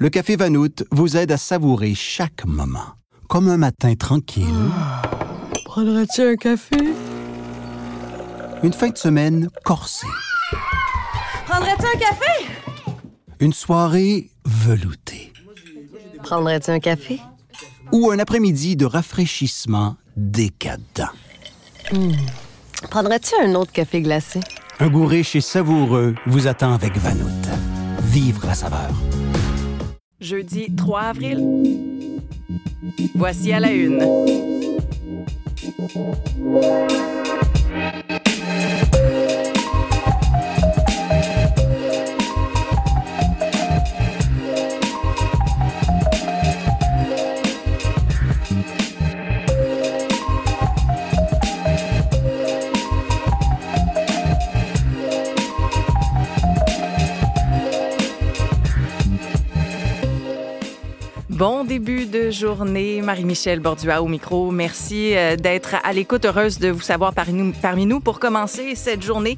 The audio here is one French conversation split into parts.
Le café Vanout vous aide à savourer chaque moment. Comme un matin tranquille. Prendrais-tu un café? Une fin de semaine corsée. Prendrais-tu un café? Une soirée veloutée. Prendrais-tu un café? Ou un après-midi de rafraîchissement décadent. Prendrais-tu un autre café glacé? Un goût riche et savoureux vous attend avec Vanout. Vivre la saveur. Jeudi 3 avril. Voici à la une. Bon début de journée. Marie-Michel Bordua au micro. Merci d'être à l'écoute. Heureuse de vous savoir parmi nous pour commencer cette journée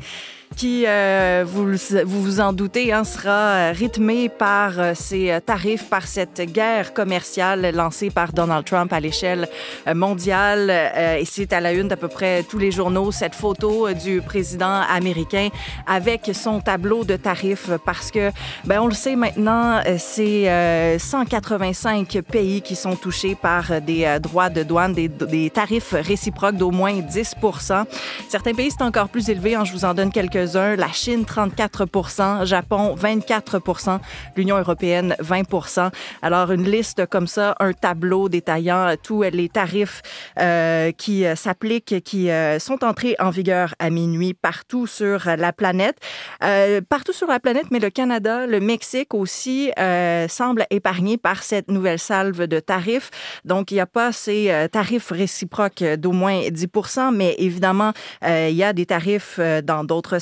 qui, vous en doutez, sera rythmée par ces tarifs, par cette guerre commerciale lancée par Donald Trump à l'échelle mondiale. Et c'est à la une d'à peu près tous les journaux, cette photo du président américain avec son tableau de tarifs parce que, on le sait maintenant, c'est 185 pays qui sont touchés par des droits de douane, des tarifs réciproques d'au moins 10 %. Certains pays, c'est encore plus élevé. Je vous en donne quelques-uns. La Chine, 34 % Japon, 24 % l'Union européenne, 20 %. Alors, une liste comme ça, un tableau détaillant tous les tarifs qui s'appliquent, qui sont entrés en vigueur à minuit partout sur la planète. Partout sur la planète, mais le Canada, le Mexique aussi semblent épargnés par cette nouvelle salve de tarifs. Donc, il n'y a pas ces tarifs réciproques d'au moins 10 %, mais évidemment, il y a des tarifs dans d'autres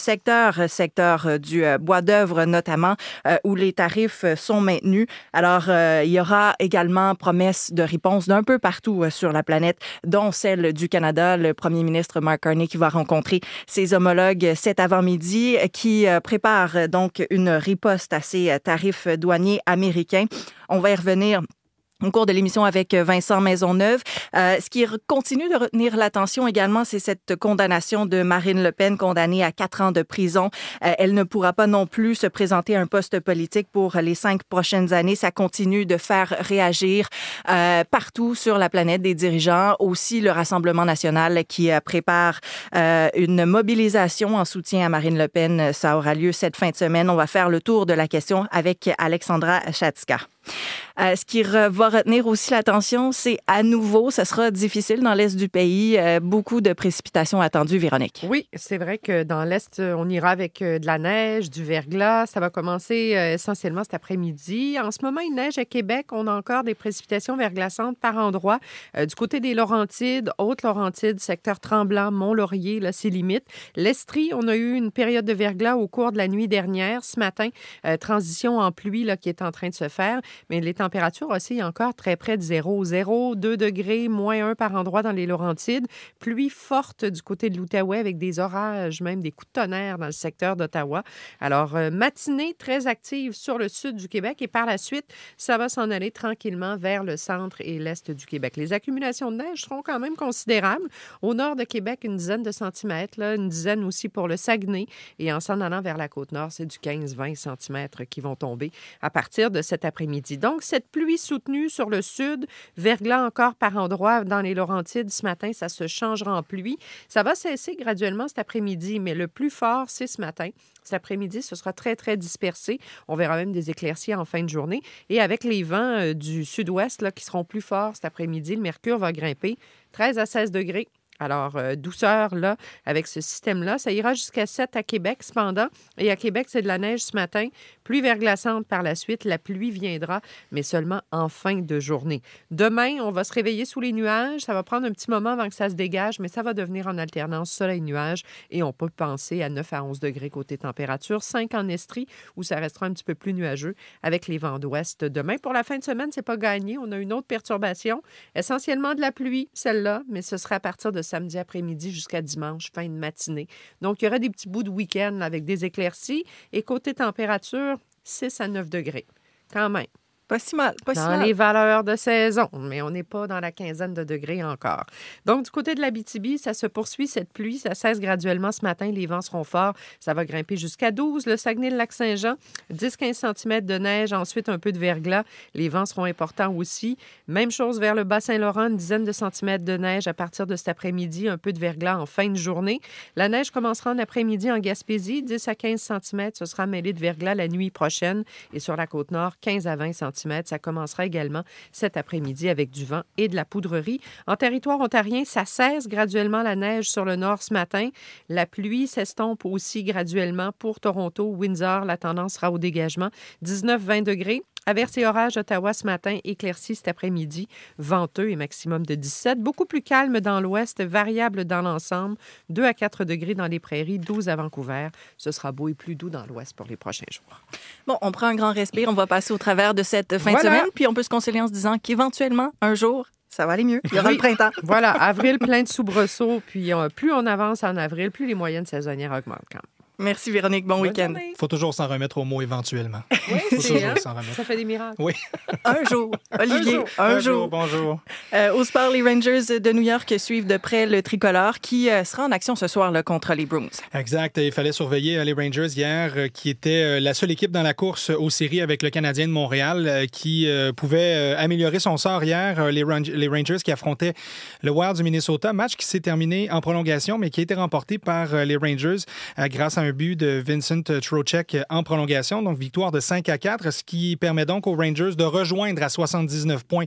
secteur du bois d'œuvre notamment, où les tarifs sont maintenus. Alors, il y aura également promesse de réponse d'un peu partout sur la planète, dont celle du Canada. Le premier ministre Mark Carney qui va rencontrer ses homologues cet avant-midi, qui prépare donc une riposte à ces tarifs douaniers américains. On va y revenir au cours de l'émission avec Vincent Maisonneuve. Ce qui continue de retenir l'attention également, c'est cette condamnation de Marine Le Pen, condamnée à 4 ans de prison. Elle ne pourra pas non plus se présenter à un poste politique pour les 5 prochaines années. Ça continue de faire réagir partout sur la planète des dirigeants. Aussi, le Rassemblement national qui prépare une mobilisation en soutien à Marine Le Pen. Ça aura lieu cette fin de semaine. On va faire le tour de la question avec Alexandra Chatska. Ce qui va retenir aussi l'attention, c'est à nouveau, ça sera difficile dans l'est du pays. Beaucoup de précipitations attendues, Véronique. Oui, c'est vrai que dans l'est, on ira avec de la neige, du verglas. Ça va commencer essentiellement cet après-midi. En ce moment, il neige à Québec. On a encore des précipitations verglaçantes par endroits. Du côté des Laurentides, Haute-Laurentides, secteur Tremblant, Mont-Laurier, là, c'est limite. L'Estrie, on a eu une période de verglas au cours de la nuit dernière. Ce matin, transition en pluie là, qui est en train de se faire. Mais les températures aussi encore très près de 0. 0, 2 degrés, moins 1 par endroit dans les Laurentides. Pluie forte du côté de l'Outaouais avec des orages, même des coups de tonnerre dans le secteur d'Ottawa. Alors, matinée très active sur le sud du Québec et par la suite, ça va s'en aller tranquillement vers le centre et l'est du Québec. Les accumulations de neige seront quand même considérables. Au nord de Québec, une dizaine de centimètres, là, une dizaine aussi pour le Saguenay. Et en s'en allant vers la Côte-Nord, c'est du 15-20 centimètres qui vont tomber à partir de cet après-midi. Donc, cette pluie soutenue sur le sud, verglas encore par endroits dans les Laurentides ce matin, ça se changera en pluie. Ça va cesser graduellement cet après-midi, mais le plus fort, c'est ce matin. Cet après-midi, ce sera très, très dispersé. On verra même des éclaircies en fin de journée. Et avec les vents du sud-ouest là, qui seront plus forts cet après-midi, le mercure va grimper 13 à 16 degrés. Alors, douceur, là, avec ce système-là. Ça ira jusqu'à 7 à Québec, cependant. Et à Québec, c'est de la neige ce matin. Pluie verglaçante par la suite. La pluie viendra, mais seulement en fin de journée. Demain, on va se réveiller sous les nuages. Ça va prendre un petit moment avant que ça se dégage, mais ça va devenir en alternance soleil-nuage. Et on peut penser à 9 à 11 degrés côté température. 5 en Estrie, où ça restera un petit peu plus nuageux avec les vents d'ouest. Demain, pour la fin de semaine, c'est pas gagné. On a une autre perturbation. Essentiellement de la pluie, celle-là, mais ce sera à partir de samedi après-midi jusqu'à dimanche, fin de matinée. Donc, il y aura des petits bouts de week-end avec des éclaircies. Et côté température, 6 à 9 degrés. Quand même. Pas si mal, pas si Dans mal. les valeurs de saison, mais on n'est pas dans la quinzaine de degrés encore. Donc, du côté de l'Abitibi, ça se poursuit, cette pluie. Ça cesse graduellement ce matin. Les vents seront forts. Ça va grimper jusqu'à 12. Le Saguenay-le-Lac-Saint-Jean, 10-15 cm de neige. Ensuite, un peu de verglas. Les vents seront importants aussi. Même chose vers le Bas-Saint-Laurent, une dizaine de centimètres de neige à partir de cet après-midi. Un peu de verglas en fin de journée. La neige commencera en après-midi en Gaspésie. 10 à 15 cm. Ce sera mêlé de verglas la nuit prochaine. Et sur la Côte-Nord, 15 à 20 cm. Ça commencera également cet après-midi avec du vent et de la poudrerie. En territoire ontarien, ça cesse graduellement la neige sur le nord ce matin. La pluie s'estompe aussi graduellement pour Toronto, Windsor. La tendance sera au dégagement. 19-20 degrés. Averse et orage Ottawa ce matin, éclairci cet après-midi, venteux et maximum de 17. Beaucoup plus calme dans l'ouest, variable dans l'ensemble. 2 à 4 degrés dans les prairies, 12 à Vancouver. Ce sera beau et plus doux dans l'ouest pour les prochains jours. Bon, on prend un grand respire. On va passer au travers de cette fin de semaine. Puis on peut se consoler en se disant qu'éventuellement, un jour, ça va aller mieux. Il y aura le printemps. Voilà, avril plein de soubresauts. Puis plus on avance en avril, plus les moyennes saisonnières augmentent quand même. Merci Véronique, bon week-end. Il faut toujours s'en remettre au mot éventuellement. Oui, c'est hein? S'en remettre. Ça fait des miracles. Oui. Un jour, Olivier, un jour. Bonjour. Au sport, les Rangers de New York suivent de près le tricolore qui sera en action ce soir là, contre les Bruins. Exact. Il fallait surveiller les Rangers hier, qui était la seule équipe dans la course aux séries avec le Canadien de Montréal, qui pouvait améliorer son sort hier. Les Rangers qui affrontaient le Wild du Minnesota. Match qui s'est terminé en prolongation, mais qui a été remporté par les Rangers grâce à un but de Vincent Trocheck en prolongation. Donc, victoire de 5-4, ce qui permet donc aux Rangers de rejoindre à 79 points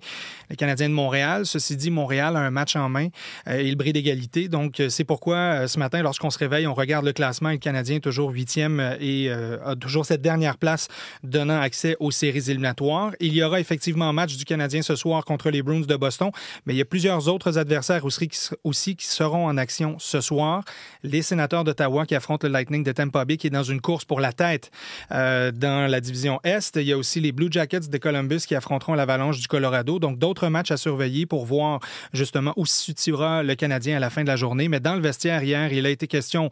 les Canadiens de Montréal. Ceci dit, Montréal a un match en main et le bris d'égalité. Donc, c'est pourquoi ce matin, lorsqu'on se réveille, on regarde le classement et le Canadien est toujours 8e et a toujours cette dernière place donnant accès aux séries éliminatoires. Il y aura effectivement un match du Canadien ce soir contre les Bruins de Boston, mais il y a plusieurs autres adversaires aussi qui seront en action ce soir. Les Sénateurs d'Ottawa qui affrontent le Lightning de Tampa Bay, qui est dans une course pour la tête dans la division Est. Il y a aussi les Blue Jackets de Columbus qui affronteront l'Avalanche du Colorado. Donc, d'autres matchs à surveiller pour voir justement où se situera le Canadien à la fin de la journée. Mais dans le vestiaire hier, il a été question,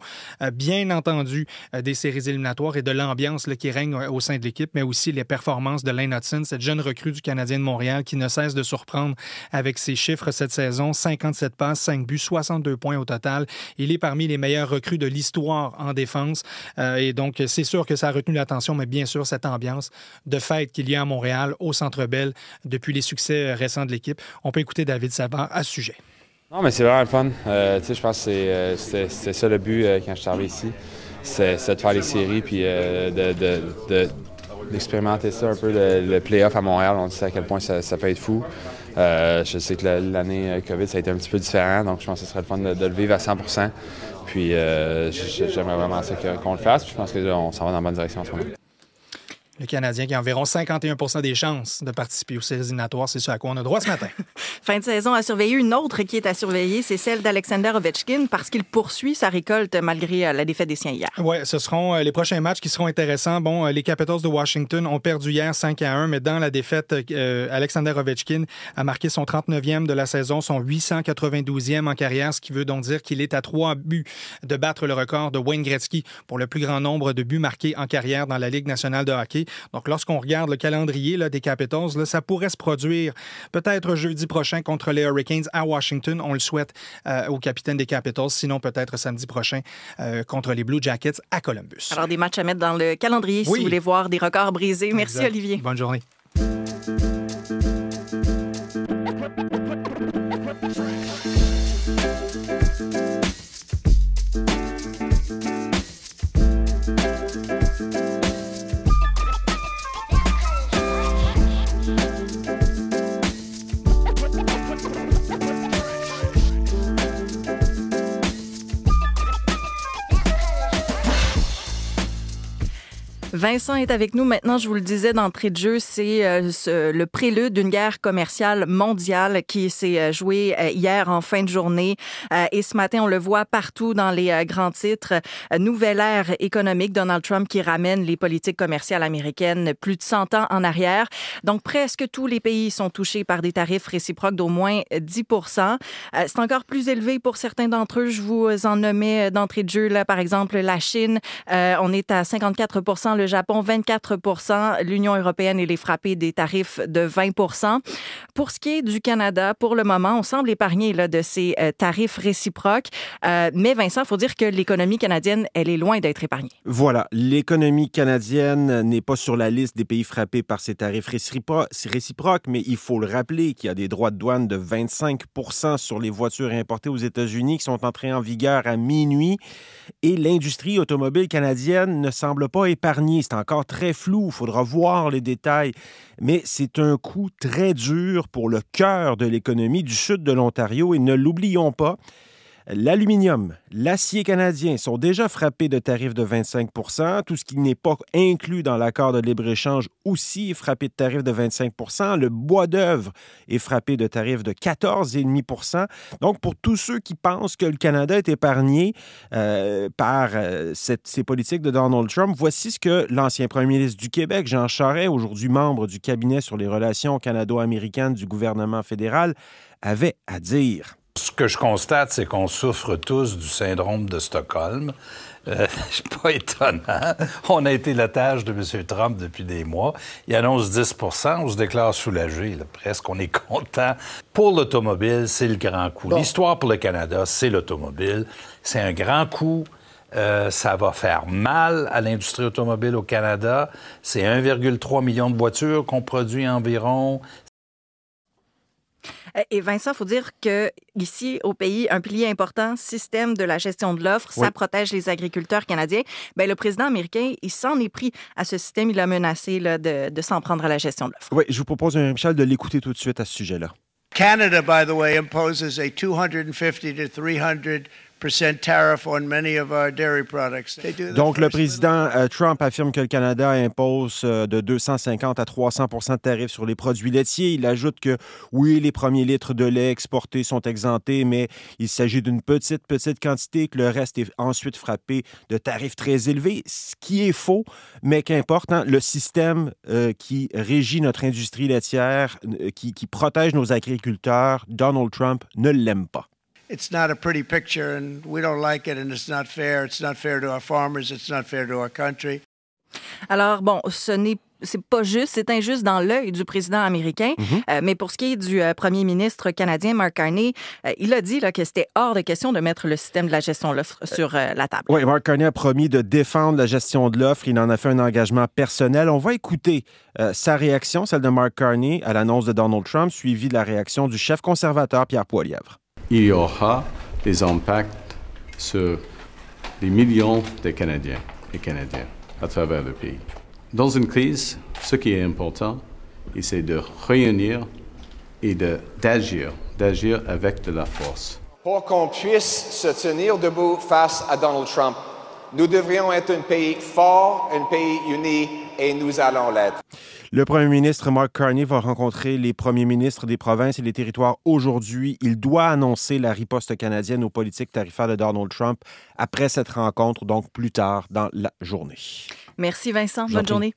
bien entendu, des séries éliminatoires et de l'ambiance qui règne au sein de l'équipe, mais aussi les performances de Lane Hutson, cette jeune recrue du Canadien de Montréal qui ne cesse de surprendre avec ses chiffres cette saison. 57 passes, 5 buts, 62 points au total. Il est parmi les meilleurs recrues de l'histoire en défense. Et donc, c'est sûr que ça a retenu l'attention, mais bien sûr, cette ambiance de fête qu'il y a à Montréal, au Centre Bell, depuis les succès récents de l'équipe. On peut écouter David Savard à ce sujet. Non, mais c'est vraiment le fun. Je pense que c'était ça le but quand je suis arrivé ici. C'est de faire les séries puis d'expérimenter ça un peu, le play-off à Montréal. On sait à quel point ça peut être fou. Je sais que l'année COVID, ça a été un petit peu différent, donc je pense que ce serait le fun de le vivre à 100%. Puis j'aimerais vraiment ça qu'on le fasse. Puis je pense qu'on s'en va dans la bonne direction en ce moment. Le Canadien qui a environ 51% des chances de participer aux séries éliminatoires, c'est ce à quoi on a droit ce matin. Fin de saison à surveiller. Une autre qui est à surveiller, c'est celle d'Alexander Ovechkin parce qu'il poursuit sa récolte malgré la défaite des siens hier. Oui, ce seront les prochains matchs qui seront intéressants. Bon, les Capitals de Washington ont perdu hier 5-1, mais dans la défaite, Alexander Ovechkin a marqué son 39e de la saison, son 892e en carrière, ce qui veut donc dire qu'il est à 3 buts de battre le record de Wayne Gretzky pour le plus grand nombre de buts marqués en carrière dans la Ligue nationale de hockey. Donc, lorsqu'on regarde le calendrier des Capitals, ça pourrait se produire peut-être jeudi prochain contre les Hurricanes à Washington. On le souhaite au capitaine des Capitals. Sinon, peut-être samedi prochain contre les Blue Jackets à Columbus. Alors, des matchs à mettre dans le calendrier si vous voulez voir des records brisés. Merci, exact. Olivier. Bonne journée. Vincent est avec nous. Maintenant, je vous le disais d'entrée de jeu, c'est le prélude d'une guerre commerciale mondiale qui s'est jouée hier en fin de journée. Et ce matin, on le voit partout dans les grands titres. Nouvelle ère économique, Donald Trump qui ramène les politiques commerciales américaines plus de 100 ans en arrière. Donc, presque tous les pays sont touchés par des tarifs réciproques d'au moins 10 %. C'est encore plus élevé pour certains d'entre eux. Je vous en nommais d'entrée de jeu, là, par exemple, la Chine. On est à 54 %, le Japon, 24 %. L'Union européenne, elle est frappée des tarifs de 20 %. Pour ce qui est du Canada, pour le moment, on semble épargné là, de ces tarifs réciproques. Mais Vincent, il faut dire que l'économie canadienne, elle est loin d'être épargnée. Voilà, l'économie canadienne n'est pas sur la liste des pays frappés par ces tarifs réciproques, mais il faut le rappeler qu'il y a des droits de douane de 25 % sur les voitures importées aux États-Unis qui sont entrés en vigueur à minuit. Et l'industrie automobile canadienne ne semble pas épargnée. C'est encore très flou, il faudra voir les détails. Mais c'est un coup très dur pour le cœur de l'économie du sud de l'Ontario. Et ne l'oublions pas, l'aluminium, l'acier canadien sont déjà frappés de tarifs de 25 %. Tout ce qui n'est pas inclus dans l'accord de libre-échange aussi est frappé de tarifs de 25 % Le bois d'œuvre est frappé de tarifs de 14,5 %. Donc, pour tous ceux qui pensent que le Canada est épargné par ces politiques de Donald Trump, voici ce que l'ancien premier ministre du Québec, Jean Charest, aujourd'hui membre du cabinet sur les relations canado-américaines du gouvernement fédéral, avait à dire. Ce que je constate, c'est qu'on souffre tous du syndrome de Stockholm. C'est pas étonnant. On a été l'otage de M. Trump depuis des mois. Il annonce 10 %, on se déclare soulagé, là, presque. On est content. Pour l'automobile, c'est le grand coup. Bon. L'histoire pour le Canada, c'est l'automobile. C'est un grand coup. Ça va faire mal à l'industrie automobile au Canada. C'est 1,3 million de voitures qu'on produit environ. Et Vincent, il faut dire qu'ici, au pays, un pilier important, système de la gestion de l'offre, ça protège les agriculteurs canadiens. Bien, le président américain, il s'en est pris à ce système. Il a menacé là, de s'en prendre à la gestion de l'offre. Oui, je vous propose, Michel, de l'écouter tout de suite à ce sujet-là. Canada, by the way, imposes a 250 to 300% tariff on many of our dairy products. Donc, le président Trump affirme que le Canada impose de 250 à 300 % de tarifs sur les produits laitiers. Il ajoute que, oui, les premiers litres de lait exportés sont exemptés, mais il s'agit d'une petite quantité, que le reste est ensuite frappé de tarifs très élevés, ce qui est faux, mais qu'importe, hein, le système qui régit notre industrie laitière, qui protège nos agriculteurs, Donald Trump ne l'aime pas. It's not a pretty picture, and we don't like it, and it's not fair. It's not fair to our farmers. It's not fair to our country. Alors, bon, c'est pas juste, c'est injuste dans l'œil du président américain. Mais pour ce qui est du premier ministre canadien, Mark Carney, il a dit là, que c'était hors de question de mettre le système de la gestion de l'offre sur la table. Oui, Mark Carney a promis de défendre la gestion de l'offre. Il en a fait un engagement personnel. On va écouter sa réaction, celle de Mark Carney, à l'annonce de Donald Trump, suivie de la réaction du chef conservateur Pierre Poilievre. Il y aura des impacts sur des millions de Canadiens et Canadiennes à travers le pays. Dans une crise, ce qui est important, c'est de réunir et d'agir avec de la force. Pour qu'on puisse se tenir debout face à Donald Trump, nous devrions être un pays fort, un pays uni, et nous allons l'être. Le premier ministre Mark Carney va rencontrer les premiers ministres des provinces et des territoires aujourd'hui. Il doit annoncer la riposte canadienne aux politiques tarifaires de Donald Trump après cette rencontre, donc plus tard dans la journée. Merci Vincent, bonne journée.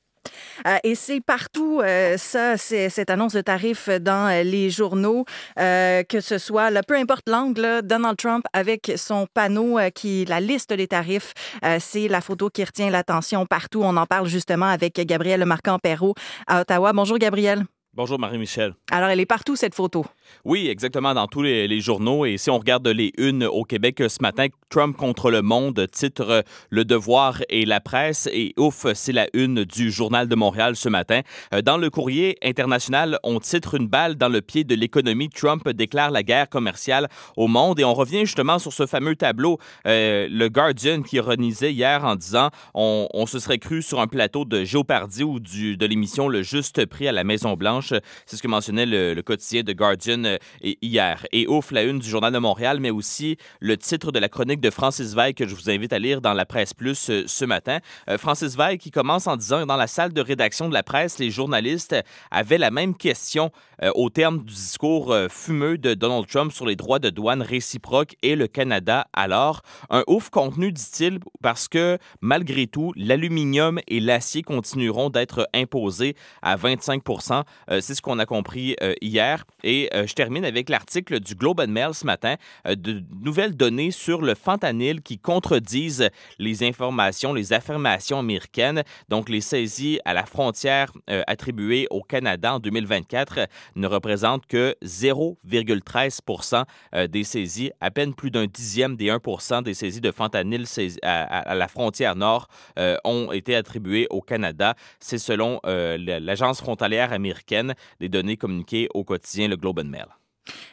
Et c'est partout, cette annonce de tarifs dans les journaux, que ce soit, là, peu importe l'angle, Donald Trump avec son panneau la liste des tarifs, c'est la photo qui retient l'attention partout. On en parle justement avec Gabrielle Marcan-Perrault à Ottawa. Bonjour Gabrielle. Bonjour Marie-Michel. Alors, elle est partout, cette photo. Oui, exactement, dans tous les journaux. Et si on regarde les unes au Québec ce matin, Trump contre le monde, titre Le Devoir et la Presse. Et ouf, c'est la une du Journal de Montréal ce matin. Dans le Courrier international, on titre une balle dans le pied de l'économie. Trump déclare la guerre commerciale au monde. Et on revient justement sur ce fameux tableau, le Guardian qui ironisait hier en disant on se serait cru sur un plateau de Jeopardy ou de l'émission Le Juste Prix à la Maison-Blanche. C'est ce que mentionnait le quotidien de Guardian hier. Et ouf, la une du Journal de Montréal, mais aussi le titre de la chronique de Francis Veil que je vous invite à lire dans la Presse Plus ce matin. Francis Veil qui commence en disant dans la salle de rédaction de la presse, les journalistes avaient la même question au terme du discours fumeux de Donald Trump sur les droits de douane réciproques et le Canada. Alors, un ouf contenu, dit-il, parce que malgré tout, l'aluminium et l'acier continueront d'être imposés à 25 %. C'est ce qu'on a compris hier. Et je termine avec l'article du Globe and Mail ce matin, de nouvelles données sur le fentanyl qui contredisent les informations, les affirmations américaines. Donc, les saisies à la frontière attribuées au Canada en 2024 ne représentent que 0,13 % des saisies, à peine plus d'un dixième des 1 % des saisies de fentanyl à la frontière nord ont été attribuées au Canada. C'est selon l'agence frontalière américaine, des données communiquées au quotidien Le Globe and Mail.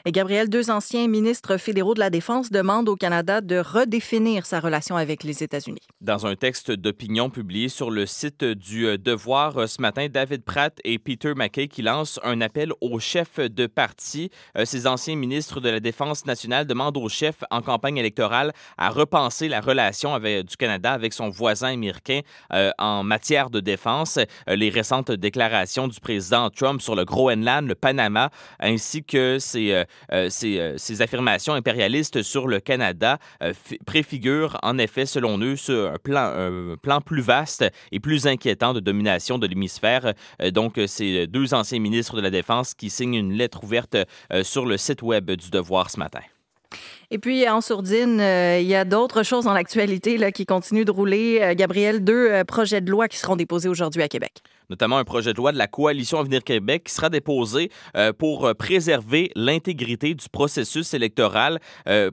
Et Gabriel, 2 anciens ministres fédéraux de la Défense demandent au Canada de redéfinir sa relation avec les États-Unis. Dans un texte d'opinion publié sur le site du Devoir ce matin, David Pratt et Peter MacKay qui lancent un appel aux chefs de parti. Ces anciens ministres de la Défense nationale demandent aux chefs en campagne électorale à repenser la relation du Canada avec son voisin américain en matière de défense. Les récentes déclarations du président Trump sur le Groenland, le Panama, ainsi que ces affirmations impérialistes sur le Canada préfigurent en effet, selon eux, un plan plus vaste et plus inquiétant de domination de l'hémisphère. Donc, ces 2 anciens ministres de la Défense qui signent une lettre ouverte sur le site web du Devoir ce matin. Et puis, en sourdine, il y a d'autres choses dans l'actualité là, qui continuent de rouler. Gabriel, 2 projets de loi qui seront déposés aujourd'hui à Québec. Notamment un projet de loi de la Coalition Avenir Québec qui sera déposé pour préserver l'intégrité du processus électoral.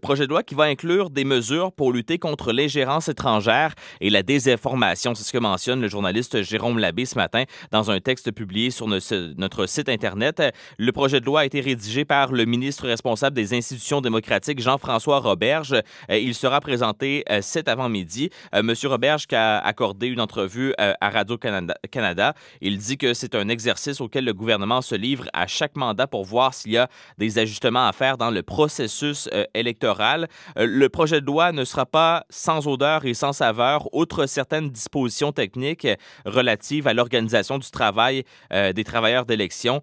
Projet de loi qui va inclure des mesures pour lutter contre l'ingérence étrangère et la désinformation. C'est ce que mentionne le journaliste Jérôme Labbé ce matin dans un texte publié sur notre site Internet. Le projet de loi a été rédigé par le ministre responsable des institutions démocratiques, Jean-François Roberge. Il sera présenté cet avant-midi. Monsieur Roberge qui a accordé une entrevue à Radio-Canada. Il dit que c'est un exercice auquel le gouvernement se livre à chaque mandat pour voir s'il y a des ajustements à faire dans le processus électoral. Le projet de loi ne sera pas sans odeur et sans saveur, outre certaines dispositions techniques relatives à l'organisation du travail des travailleurs d'élection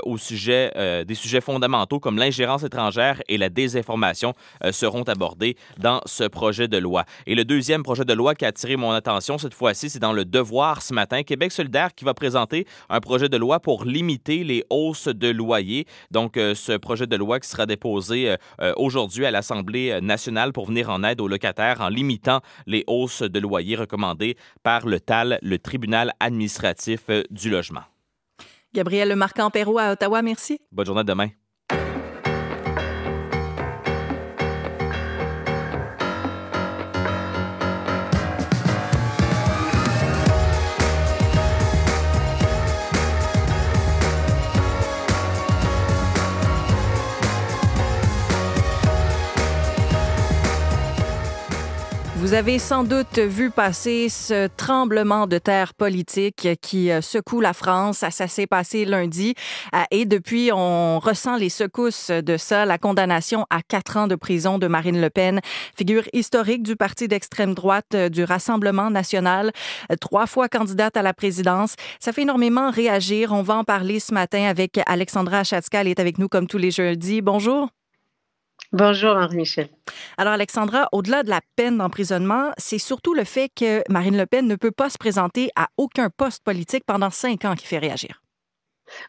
au sujet des sujets fondamentaux comme l'ingérence étrangère et la désinformation seront abordés dans ce projet de loi. Et le deuxième projet de loi qui a attiré mon attention cette fois-ci, c'est dans le Devoir ce matin. Québec solidaire qui va présenter un projet de loi pour limiter les hausses de loyers. Donc, ce projet de loi qui sera déposé aujourd'hui à l'Assemblée nationale pour venir en aide aux locataires en limitant les hausses de loyers recommandées par le TAL, le tribunal administratif du logement. Gabriel Marc-Ampéro à Ottawa, merci. Bonne journée demain. Vous avez sans doute vu passer ce tremblement de terre politique qui secoue la France. Ça s'est passé lundi et depuis, on ressent les secousses de ça. La condamnation à 4 ans de prison de Marine Le Pen, figure historique du parti d'extrême droite du Rassemblement national, 3 fois candidate à la présidence. Ça fait énormément réagir. On va en parler ce matin avec Alexandra Achatzka. Elle est avec nous comme tous les jeudis. Bonjour. Bonjour, Marie-Michel. Alors, Alexandra, au-delà de la peine d'emprisonnement, c'est surtout le fait que Marine Le Pen ne peut pas se présenter à aucun poste politique pendant 5 ans qui fait réagir.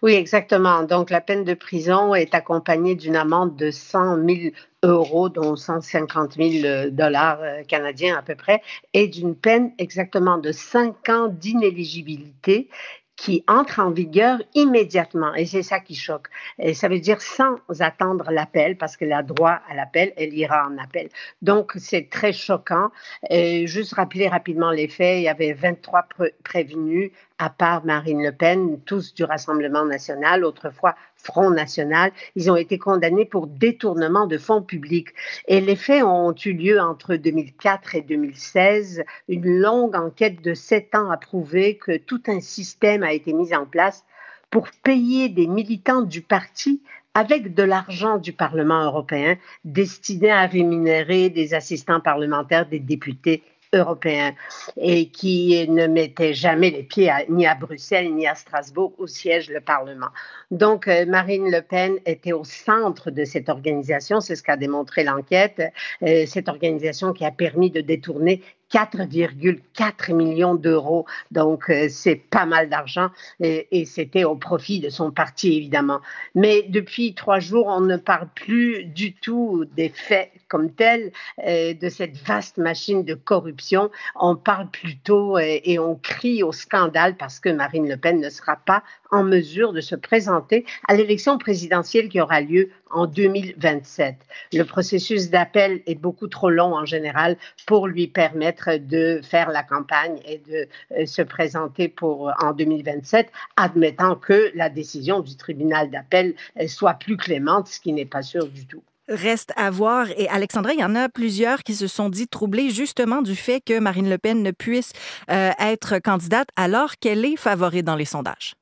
Oui, exactement. Donc, la peine de prison est accompagnée d'une amende de 100 000 euros, dont 150 000 dollars canadiens à peu près, et d'une peine exactement de 5 ans d'inéligibilité qui entre en vigueur immédiatement. Et c'est ça qui choque. Et ça veut dire sans attendre l'appel, parce qu'elle a droit à l'appel, elle ira en appel. Donc, c'est très choquant. Juste rappeler rapidement les faits, il y avait 23 prévenus, à part Marine Le Pen, tous du Rassemblement national, autrefois Front national. Ils ont été condamnés pour détournement de fonds publics. Et les faits ont eu lieu entre 2004 et 2016. Une longue enquête de 7 ans a prouvé que tout un système a été mis en place pour payer des militants du parti avec de l'argent du Parlement européen destiné à rémunérer des assistants parlementaires, des députés européens et qui ne mettaient jamais les pieds ni à Bruxelles ni à Strasbourg où siège le Parlement. Donc, Marine Le Pen était au centre de cette organisation, c'est ce qu'a démontré l'enquête, cette organisation qui a permis de détourner 4,4 millions d'euros. Donc, c'est pas mal d'argent et c'était au profit de son parti, évidemment. Mais depuis 3 jours, on ne parle plus du tout des faits comme tels, de cette vaste machine de corruption. On parle plutôt et on crie au scandale parce que Marine Le Pen ne sera pas en mesure de se présenter à l'élection présidentielle qui aura lieu en 2027. Le processus d'appel est beaucoup trop long en général pour lui permettre de faire la campagne et de se présenter en 2027, admettant que la décision du tribunal d'appel soit plus clémente, ce qui n'est pas sûr du tout. Reste à voir. Et Alexandra, il y en a plusieurs qui se sont dit troublés justement du fait que Marine Le Pen ne puisse être candidate alors qu'elle est favorite dans les sondages.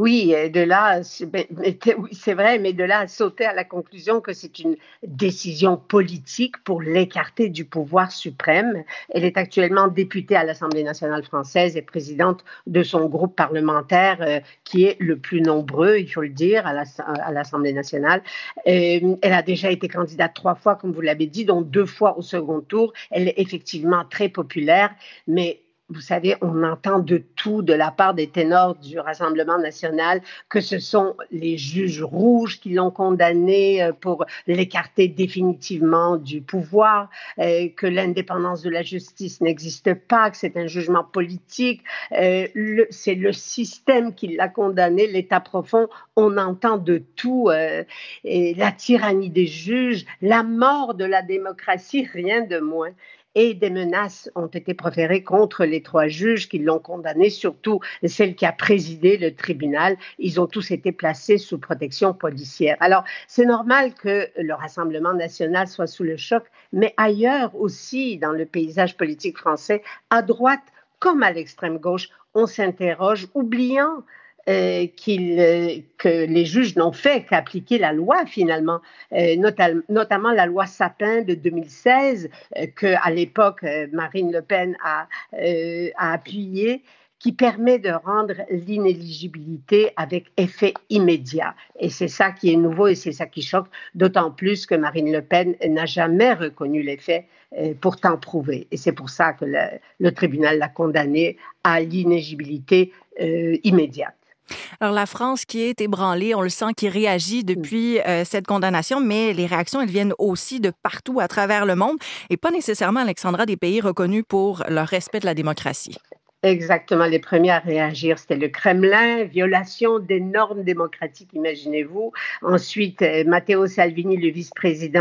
Oui, de là, c'est vrai, mais de là à sauter à la conclusion que c'est une décision politique pour l'écarter du pouvoir suprême. Elle est actuellement députée à l'Assemblée nationale française et présidente de son groupe parlementaire qui est le plus nombreux, il faut le dire, à l'Assemblée nationale. Elle a déjà été candidate 3 fois, comme vous l'avez dit, dont 2 fois au second tour. Elle est effectivement très populaire, mais vous savez, on entend de tout de la part des ténors du Rassemblement national, que ce sont les juges rouges qui l'ont condamné pour l'écarter définitivement du pouvoir, que l'indépendance de la justice n'existe pas, que c'est un jugement politique. C'est le système qui l'a condamné, l'État profond. On entend de tout, et la tyrannie des juges, la mort de la démocratie, rien de moins. Et des menaces ont été proférées contre les 3 juges qui l'ont condamné, surtout celle qui a présidé le tribunal. Ils ont tous été placés sous protection policière. Alors, c'est normal que le Rassemblement national soit sous le choc, mais ailleurs aussi, dans le paysage politique français, à droite comme à l'extrême gauche, on s'interroge, oubliant que les juges n'ont fait qu'appliquer la loi finalement, notamment la loi Sapin de 2016 qu'à l'époque Marine Le Pen a appuyée, qui permet de rendre l'inéligibilité avec effet immédiat. Et c'est ça qui est nouveau et c'est ça qui choque, d'autant plus que Marine Le Pen n'a jamais reconnu les faits, pourtant prouvés. Et c'est pour ça que le tribunal l'a condamnée à l'inéligibilité immédiate. Alors, la France qui est ébranlée, on le sent, qui réagit depuis cette condamnation, mais les réactions, elles viennent aussi de partout à travers le monde et pas nécessairement, Alexandra, des pays reconnus pour leur respect de la démocratie. Exactement, les premiers à réagir, c'était le Kremlin, violation des normes démocratiques, imaginez-vous. Ensuite, Matteo Salvini, le vice-premier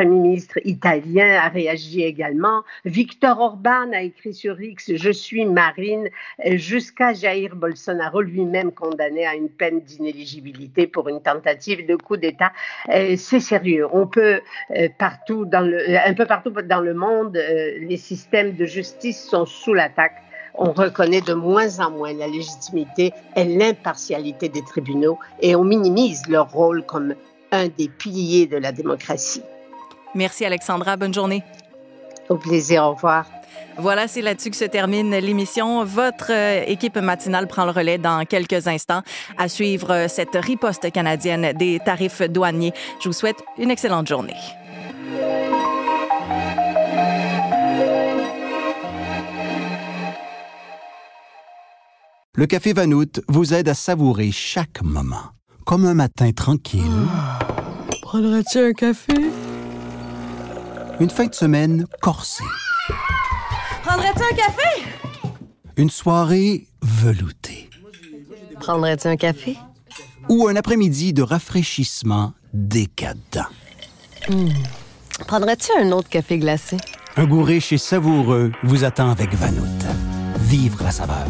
ministre italien, a réagi également. Victor Orban a écrit sur X « Je suis Marine », jusqu'à Jair Bolsonaro, lui-même condamné à une peine d'inéligibilité pour une tentative de coup d'État. C'est sérieux. On peut, un peu partout dans le monde, les systèmes de justice sont sous l'attaque. On reconnaît de moins en moins la légitimité et l'impartialité des tribunaux et on minimise leur rôle comme un des piliers de la démocratie. Merci Alexandra, bonne journée. Au plaisir, au revoir. Voilà, c'est là-dessus que se termine l'émission. Votre équipe matinale prend le relais dans quelques instants à suivre cette riposte canadienne des tarifs douaniers. Je vous souhaite une excellente journée. Le Café Vanout vous aide à savourer chaque moment. Comme un matin tranquille. Prendrais-tu un café? Une fin de semaine corsée. Prendrais-tu un café? Une soirée veloutée. Prendrais-tu un café? Ou un après-midi de rafraîchissement décadent. Prendrais-tu un autre café glacé? Un goût riche et savoureux vous attend avec Vanout. Vivre la saveur.